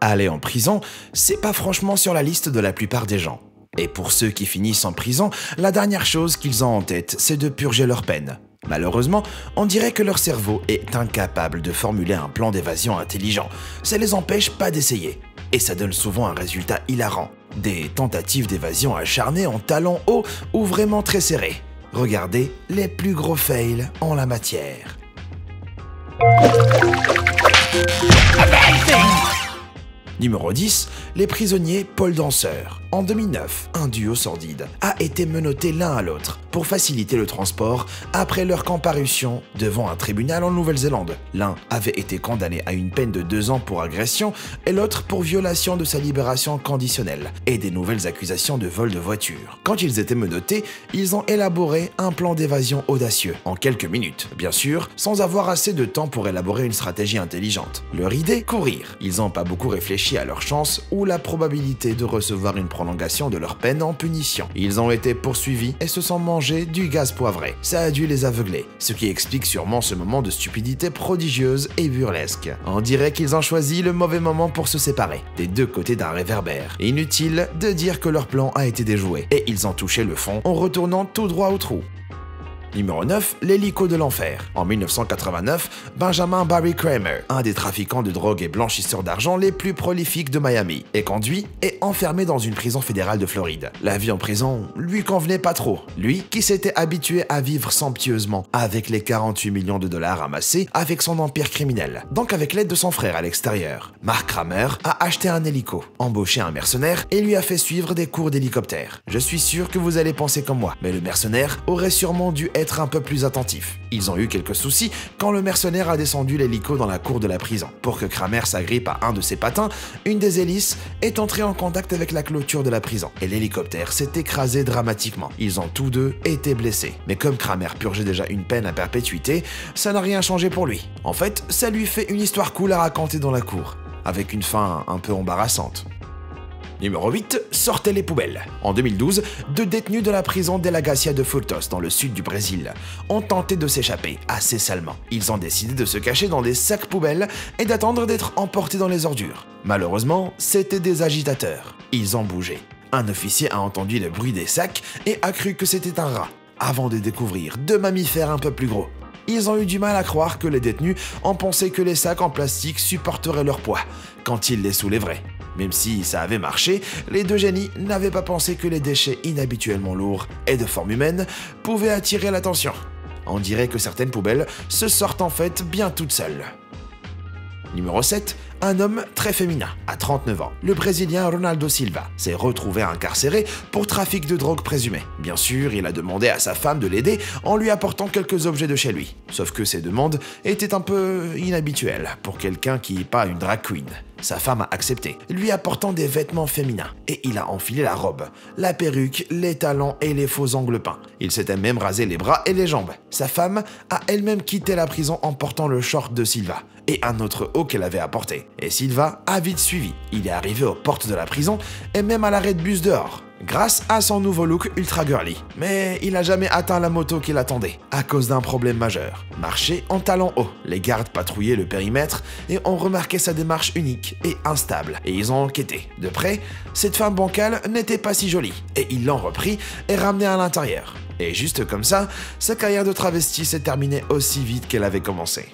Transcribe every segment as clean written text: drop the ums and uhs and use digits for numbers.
Aller en prison, c'est pas franchement sur la liste de la plupart des gens. Et pour ceux qui finissent en prison, la dernière chose qu'ils ont en tête, c'est de purger leur peine. Malheureusement, on dirait que leur cerveau est incapable de formuler un plan d'évasion intelligent. Ça les empêche pas d'essayer. Et ça donne souvent un résultat hilarant. Des tentatives d'évasion acharnées en talons hauts ou vraiment très serrés. Regardez les plus gros fails en la matière. Numéro 10, les prisonniers Paul Danseur. En 2009, un duo sordide a été menotté l'un à l'autre pour faciliter le transport après leur comparution devant un tribunal en Nouvelle-Zélande. L'un avait été condamné à une peine de 2 ans pour agression et l'autre pour violation de sa libération conditionnelle et des nouvelles accusations de vol de voiture. Quand ils étaient menottés, ils ont élaboré un plan d'évasion audacieux en quelques minutes, bien sûr, sans avoir assez de temps pour élaborer une stratégie intelligente. Leur idée, courir. Ils n'ont pas beaucoup réfléchi à leur chance ou la probabilité de recevoir une prolongation de leur peine en punition. Ils ont été poursuivis et se sont mangés du gaz poivré. Ça a dû les aveugler, ce qui explique sûrement ce moment de stupidité prodigieuse et burlesque. On dirait qu'ils ont choisi le mauvais moment pour se séparer, des deux côtés d'un réverbère. Inutile de dire que leur plan a été déjoué, et ils ont touché le fond en retournant tout droit au trou. Numéro 9, l'hélico de l'enfer. En 1989, Benjamin Barry Kramer, un des trafiquants de drogue et blanchisseurs d'argent les plus prolifiques de Miami, est conduit et enfermé dans une prison fédérale de Floride. La vie en prison lui convenait pas trop. Lui, qui s'était habitué à vivre somptueusement avec les 48 millions de dollars amassés avec son empire criminel. Donc avec l'aide de son frère à l'extérieur, Mark Kramer a acheté un hélico, embauché un mercenaire et lui a fait suivre des cours d'hélicoptère. Je suis sûr que vous allez penser comme moi, mais le mercenaire aurait sûrement dû être un peu plus attentif. Ils ont eu quelques soucis quand le mercenaire a descendu l'hélico dans la cour de la prison. Pour que Kramer s'agrippe à un de ses patins, une des hélices est entrée en contact avec la clôture de la prison et l'hélicoptère s'est écrasé dramatiquement. Ils ont tous deux été blessés. Mais comme Kramer purgeait déjà une peine à perpétuité, ça n'a rien changé pour lui. En fait, ça lui fait une histoire cool à raconter dans la cour, avec une fin un peu embarrassante. Numéro 8, sortez les poubelles. En 2012, 2 détenus de la prison Delegacia de Frutos, dans le sud du Brésil, ont tenté de s'échapper assez salement. Ils ont décidé de se cacher dans des sacs poubelles et d'attendre d'être emportés dans les ordures. Malheureusement, c'étaient des agitateurs. Ils ont bougé. Un officier a entendu le bruit des sacs et a cru que c'était un rat, avant de découvrir 2 mammifères un peu plus gros. Ils ont eu du mal à croire que les détenus ont pensé que les sacs en plastique supporteraient leur poids quand ils les soulèveraient. Même si ça avait marché, les 2 génies n'avaient pas pensé que les déchets inhabituellement lourds et de forme humaine pouvaient attirer l'attention. On dirait que certaines poubelles se sortent en fait bien toutes seules. Numéro 7, un homme très féminin, à 39 ans. Le Brésilien Ronaldo Silva s'est retrouvé incarcéré pour trafic de drogue présumé. Bien sûr, il a demandé à sa femme de l'aider en lui apportant quelques objets de chez lui. Sauf que ces demandes étaient un peu inhabituelles pour quelqu'un qui n'est pas une drag queen. Sa femme a accepté, lui apportant des vêtements féminins. Et il a enfilé la robe, la perruque, les talons et les faux ongles peints. Il s'était même rasé les bras et les jambes. Sa femme a elle-même quitté la prison en portant le short de Silva et un autre haut qu'elle avait apporté. Et Silva a vite suivi. Il est arrivé aux portes de la prison et même à l'arrêt de bus dehors, grâce à son nouveau look ultra girly. Mais il n'a jamais atteint la moto qu'il attendait, à cause d'un problème majeur. Marcher en talons hauts. Les gardes patrouillaient le périmètre et ont remarqué sa démarche unique et instable, et ils ont enquêté. De près, cette femme bancale n'était pas si jolie, et ils l'ont repris et ramené à l'intérieur. Et juste comme ça, sa carrière de travesti s'est terminée aussi vite qu'elle avait commencé.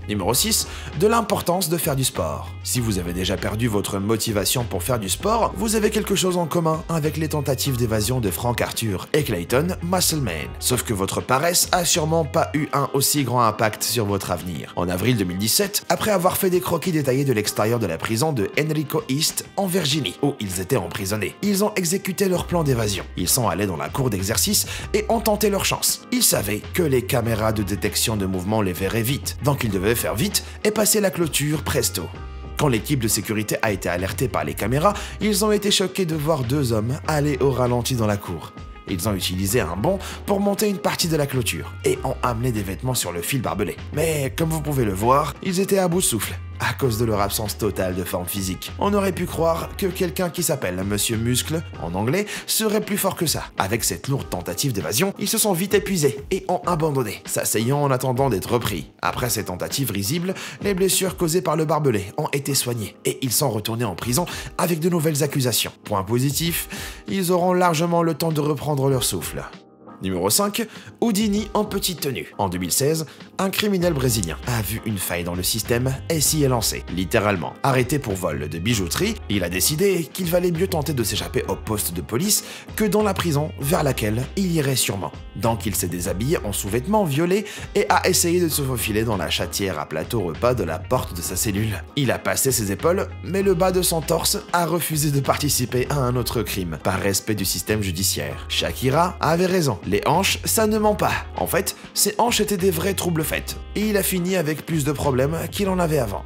Numéro 6, de l'importance de faire du sport. Si vous avez déjà perdu votre motivation pour faire du sport, vous avez quelque chose en commun avec les tentatives d'évasion de Frank Arthur et Clayton Musselman. Sauf que votre paresse a sûrement pas eu un aussi grand impact sur votre avenir. En avril 2017, après avoir fait des croquis détaillés de l'extérieur de la prison de Henrico East en Virginie, où ils étaient emprisonnés, ils ont exécuté leur plan d'évasion. Ils sont allés dans la cour d'exercice et ont tenté leur chance. Ils savaient que les caméras de détection de mouvement les verraient vite, donc ils devaient faire vite et passer la clôture presto. Quand l'équipe de sécurité a été alertée par les caméras, ils ont été choqués de voir 2 hommes aller au ralenti dans la cour. Ils ont utilisé un bond pour monter une partie de la clôture et ont amené des vêtements sur le fil barbelé. Mais comme vous pouvez le voir, ils étaient à bout de souffle. à cause de leur absence totale de forme physique. On aurait pu croire que quelqu'un qui s'appelle Monsieur Muscle, en anglais, serait plus fort que ça. Avec cette lourde tentative d'évasion, ils se sont vite épuisés et ont abandonné, s'asseyant en attendant d'être repris. Après ces tentatives risibles, les blessures causées par le barbelé ont été soignées et ils sont retournés en prison avec de nouvelles accusations. Point positif, ils auront largement le temps de reprendre leur souffle. Numéro 5, Houdini en petite tenue. En 2016, un criminel brésilien a vu une faille dans le système et s'y est lancé, littéralement. Arrêté pour vol de bijouterie, il a décidé qu'il valait mieux tenter de s'échapper au poste de police que dans la prison vers laquelle il irait sûrement. Donc il s'est déshabillé en sous-vêtements violets et a essayé de se faufiler dans la chatière à plateau repas de la porte de sa cellule. Il a passé ses épaules, mais le bas de son torse a refusé de participer à un autre crime, par respect du système judiciaire. Shakira avait raison. Les hanches, ça ne ment pas. En fait, ses hanches étaient des vrais troubles faits. Et il a fini avec plus de problèmes qu'il en avait avant.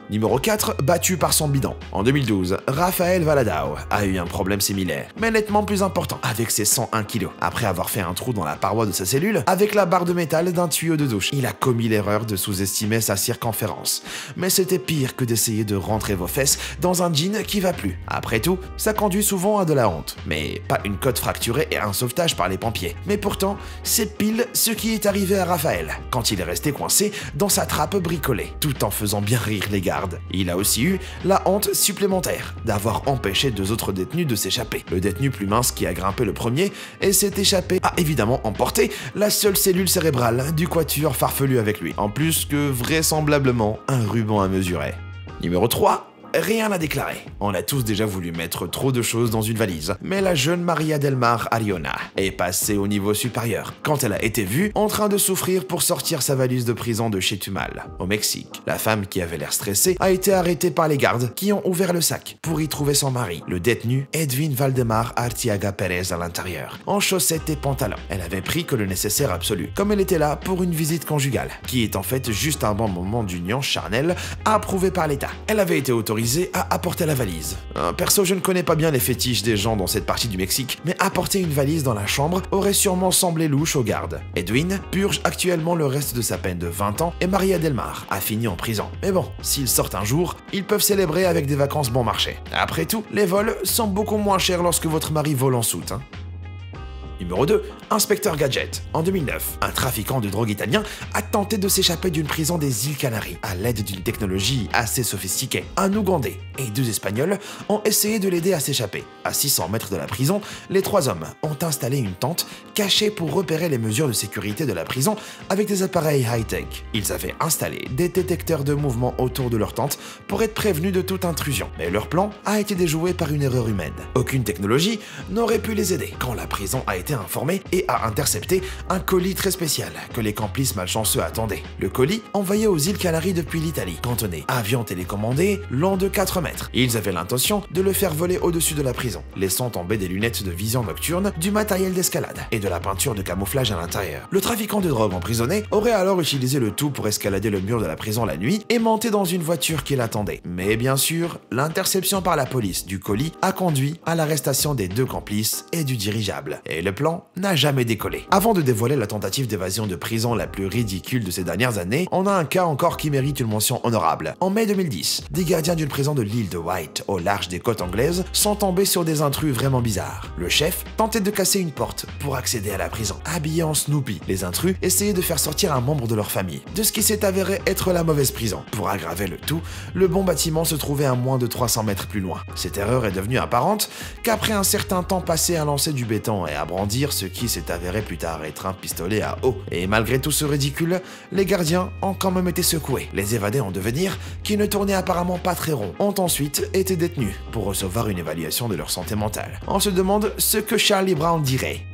Numéro 4, battu par son bidon. En 2012, Rafael Valadao a eu un problème similaire, mais nettement plus important, avec ses 101 kilos. Après avoir fait un trou dans la paroi de sa cellule, avec la barre de métal d'un tuyau de douche, il a commis l'erreur de sous-estimer sa circonférence. Mais c'était pire que d'essayer de rentrer vos fesses dans un jean qui va plus. Après tout, ça conduit souvent à de la honte. Mais pas une côte fracturée et un sauvetage par les pompiers. Mais pourtant, c'est pile ce qui est arrivé à Rafael, quand il est resté coincé dans sa trappe bricolée, tout en faisant bien rire les gardes. Il a aussi eu la honte supplémentaire d'avoir empêché 2 autres détenus de s'échapper. Le détenu plus mince qui a grimpé le premier et s'est échappé a évidemment emporté la seule cellule cérébrale du quatuor farfelu avec lui, en plus que vraisemblablement un ruban à mesurer. Numéro 3. Rien à déclarer. On a tous déjà voulu mettre trop de choses dans une valise, mais la jeune Maria del Mar Ariona est passée au niveau supérieur quand elle a été vue en train de souffrir pour sortir sa valise de prison de Chetumal, au Mexique. La femme qui avait l'air stressée a été arrêtée par les gardes qui ont ouvert le sac pour y trouver son mari, le détenu Edwin Valdemar Artiaga Pérez à l'intérieur, en chaussettes et pantalons. Elle avait pris que le nécessaire absolu, comme elle était là pour une visite conjugale, qui est en fait juste un bon moment d'union charnelle approuvé par l'État. Elle avait été autorisée à apporter la valise. Perso, je ne connais pas bien les fétiches des gens dans cette partie du Mexique, mais apporter une valise dans la chambre aurait sûrement semblé louche aux gardes. Edwin purge actuellement le reste de sa peine de 20 ans et Maria del Mar a fini en prison. Mais bon, s'ils sortent un jour, ils peuvent célébrer avec des vacances bon marché. Après tout, les vols sont beaucoup moins chers lorsque votre mari vole en soute. Numéro 2, Inspecteur Gadget. En 2009, un trafiquant de drogue italien a tenté de s'échapper d'une prison des îles Canaries à l'aide d'une technologie assez sophistiquée. Un Ougandais et 2 Espagnols ont essayé de l'aider à s'échapper. À 600 mètres de la prison, les 3 hommes ont installé une tente cachée pour repérer les mesures de sécurité de la prison avec des appareils high-tech. Ils avaient installé des détecteurs de mouvement autour de leur tente pour être prévenus de toute intrusion. Mais leur plan a été déjoué par une erreur humaine. Aucune technologie n'aurait pu les aider quand la prison a été informé et a intercepté un colis très spécial que les complices malchanceux attendaient. Le colis, envoyé aux îles Canaries depuis l'Italie, contenait avion télécommandé long de 4 mètres. Ils avaient l'intention de le faire voler au-dessus de la prison, laissant tomber des lunettes de vision nocturne, du matériel d'escalade et de la peinture de camouflage à l'intérieur. Le trafiquant de drogue emprisonné aurait alors utilisé le tout pour escalader le mur de la prison la nuit et monter dans une voiture qui l'attendait. Mais bien sûr, l'interception par la police du colis a conduit à l'arrestation des 2 complices et du dirigeable. Et le plan n'a jamais décollé. Avant de dévoiler la tentative d'évasion de prison la plus ridicule de ces dernières années, on a un cas encore qui mérite une mention honorable. En mai 2010, des gardiens d'une prison de l'île de White, au large des côtes anglaises, sont tombés sur des intrus vraiment bizarres. Le chef tentait de casser une porte pour accéder à la prison, habillé en Snoopy. Les intrus essayaient de faire sortir un membre de leur famille, de ce qui s'est avéré être la mauvaise prison. Pour aggraver le tout, le bon bâtiment se trouvait à moins de 300 mètres plus loin. Cette erreur est devenue apparente qu'après un certain temps passé à lancer du béton et à brandir ce qui s'est avéré plus tard être un pistolet à eau. Et malgré tout ce ridicule, les gardiens ont quand même été secoués. Les évadés en devenir, qui ne tournaient apparemment pas très rond, ont ensuite été détenus pour recevoir une évaluation de leur santé mentale. On se demande ce que Charlie Brown dirait.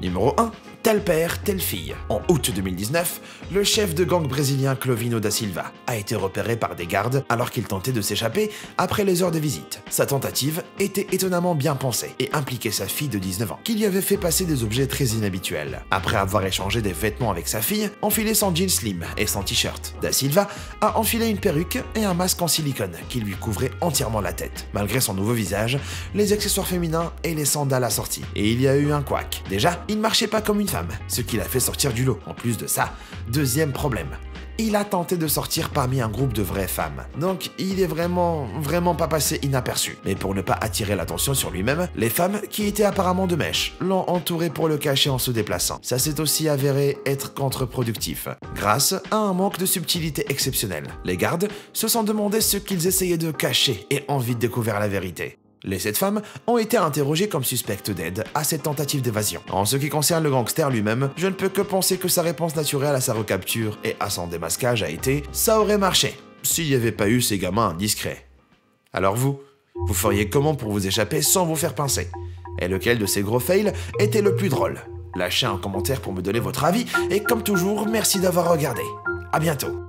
Numéro 1. Tel père, telle fille. En août 2019, le chef de gang brésilien Clovino da Silva a été repéré par des gardes alors qu'il tentait de s'échapper après les heures de visite. Sa tentative était étonnamment bien pensée et impliquait sa fille de 19 ans, qui lui avait fait passer des objets très inhabituels. Après avoir échangé des vêtements avec sa fille, enfilé son jean slim et son t-shirt, da Silva a enfilé une perruque et un masque en silicone qui lui couvrait entièrement la tête. Malgré son nouveau visage, les accessoires féminins et les sandales assorties. Et il y a eu un couac. Déjà, il ne marchait pas comme une femme, ce qui l'a fait sortir du lot. En plus de ça, deuxième problème, il a tenté de sortir parmi un groupe de vraies femmes. Donc il est vraiment pas passé inaperçu. Mais pour ne pas attirer l'attention sur lui-même, les femmes, qui étaient apparemment de mèche, l'ont entouré pour le cacher en se déplaçant. Ça s'est aussi avéré être contre-productif, grâce à un manque de subtilité exceptionnel. Les gardes se sont demandé ce qu'ils essayaient de cacher et ont vite découvert la vérité. Les 7 femmes ont été interrogées comme suspectes d'aide à cette tentative d'évasion. En ce qui concerne le gangster lui-même, je ne peux que penser que sa réponse naturelle à sa recapture et à son démasquage a été « ça aurait marché » s'il n'y avait pas eu ces gamins indiscrets. Alors vous feriez comment pour vous échapper sans vous faire pincer? Et lequel de ces gros fails était le plus drôle? Lâchez un commentaire pour me donner votre avis et comme toujours, merci d'avoir regardé. À bientôt.